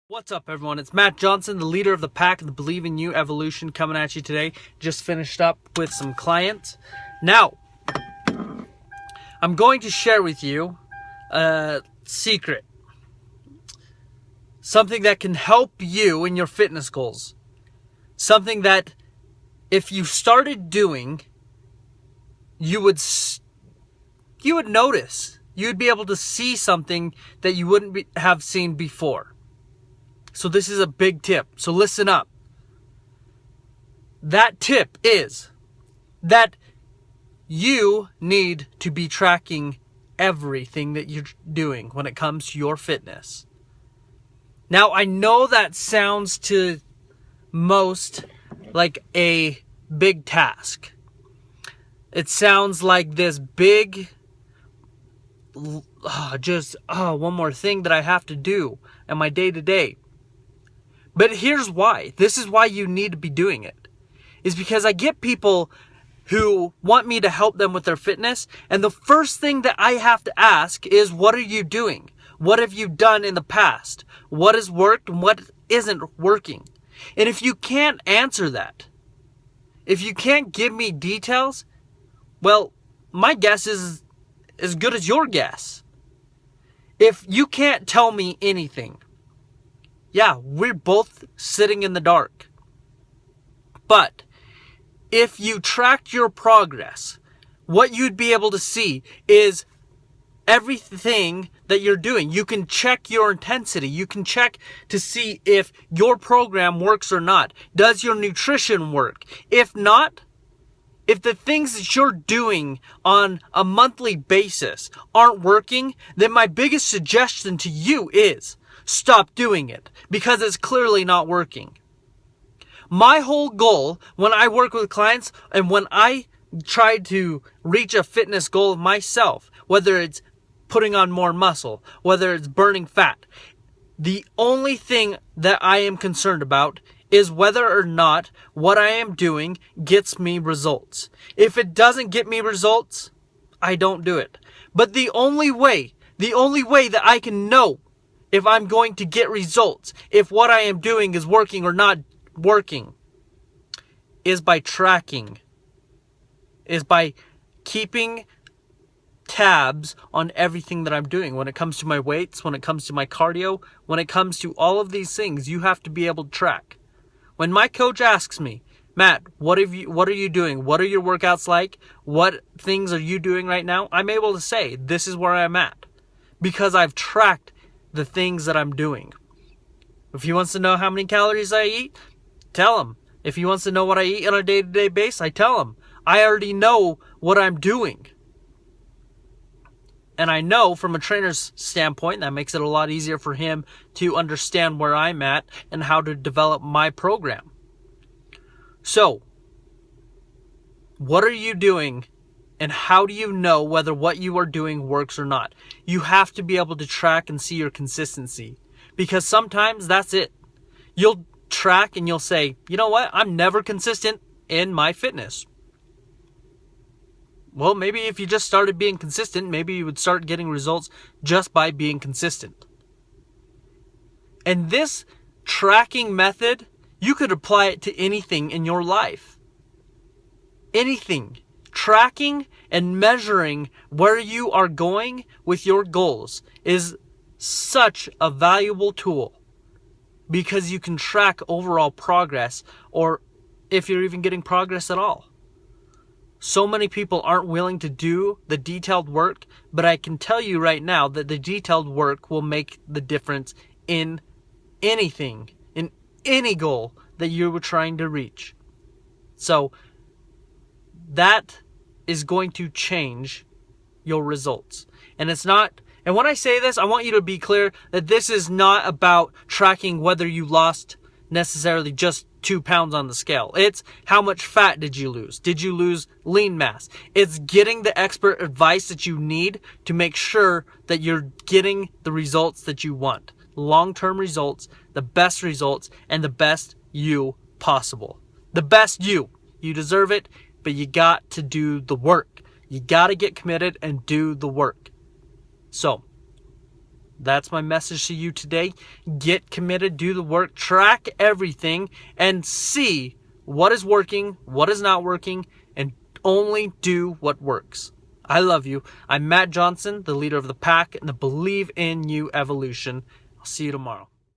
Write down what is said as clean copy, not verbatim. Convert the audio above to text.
What's up, everyone? It's Matt Johnson, the leader of the pack of the Believe in You Evolution, coming at you today. Just finished up with some clients. Now, I'm going to share with you a secret. Something that can help you in your fitness goals. Something that if you started doing, you would notice. You'd be able to see something that you wouldn't have seen before. So this is a big tip. So listen up. That tip is that you need to be tracking everything that you're doing when it comes to your fitness. Now, I know that sounds to most like a big task. It sounds like this big, one more thing that I have to do in my day-to-day. But here's why. This is why you need to be doing it. Is because I get people who want me to help them with their fitness, and the first thing that I have to ask is, what are you doing? What have you done in the past? What has worked and what isn't working? And if you can't answer that, if you can't give me details, well, my guess is as good as your guess. If you can't tell me anything, yeah, we're both sitting in the dark. But if you tracked your progress, what you'd be able to see is everything that you're doing. You can check your intensity. You can check to see if your program works or not. Does your nutrition work? If not, if the things that you're doing on a monthly basis aren't working, then my biggest suggestion to you is stop doing it, because it's clearly not working. My whole goal when I work with clients and when I try to reach a fitness goal of myself, whether it's putting on more muscle, whether it's burning fat, the only thing that I am concerned about is whether or not what I am doing gets me results. If it doesn't get me results, I don't do it. But the only way that I can know if I'm going to get results, if what I am doing is working or not working, is by tracking, is by keeping tabs on everything that I'm doing. When it comes to my weights, when it comes to my cardio, when it comes to all of these things, you have to be able to track. When my coach asks me, Matt, what are you doing? What are your workouts like? What things are you doing right now? I'm able to say, this is where I'm at, because I've tracked the things that I'm doing. If he wants to know how many calories I eat, tell him. If he wants to know what I eat on a day-to-day basis, I tell him. I already know what I'm doing. And I know from a trainer's standpoint, that makes it a lot easier for him to understand where I'm at and how to develop my program. So, what are you doing? And how do you know whether what you are doing works or not? You have to be able to track and see your consistency. Because sometimes that's it. You'll track and you'll say, you know what? I'm never consistent in my fitness. Well, maybe if you just started being consistent, maybe you would start getting results just by being consistent. And this tracking method, you could apply it to anything in your life. Anything. Tracking and measuring where you are going with your goals is such a valuable tool, because you can track overall progress, or if you're even getting progress at all. So many people aren't willing to do the detailed work, but I can tell you right now that the detailed work will make the difference in anything, in any goal that you were trying to reach. So that is going to change your results. And when I say this, I want you to be clear that this is not about tracking whether you lost necessarily just 2 pounds on the scale. It's how much fat did you lose? Did you lose lean mass? It's getting the expert advice that you need to make sure that you're getting the results that you want. Long-term results, the best results, and the best you possible. The best you. You deserve it, but you got to do the work. You got to get committed and do the work. So, That's my message to you today. Get committed, do the work, track everything, and see what is working, what is not working, and only do what works. I love you. I'm Matt Johnson, the leader of the pack and the Believe in You Evolution. I'll see you tomorrow.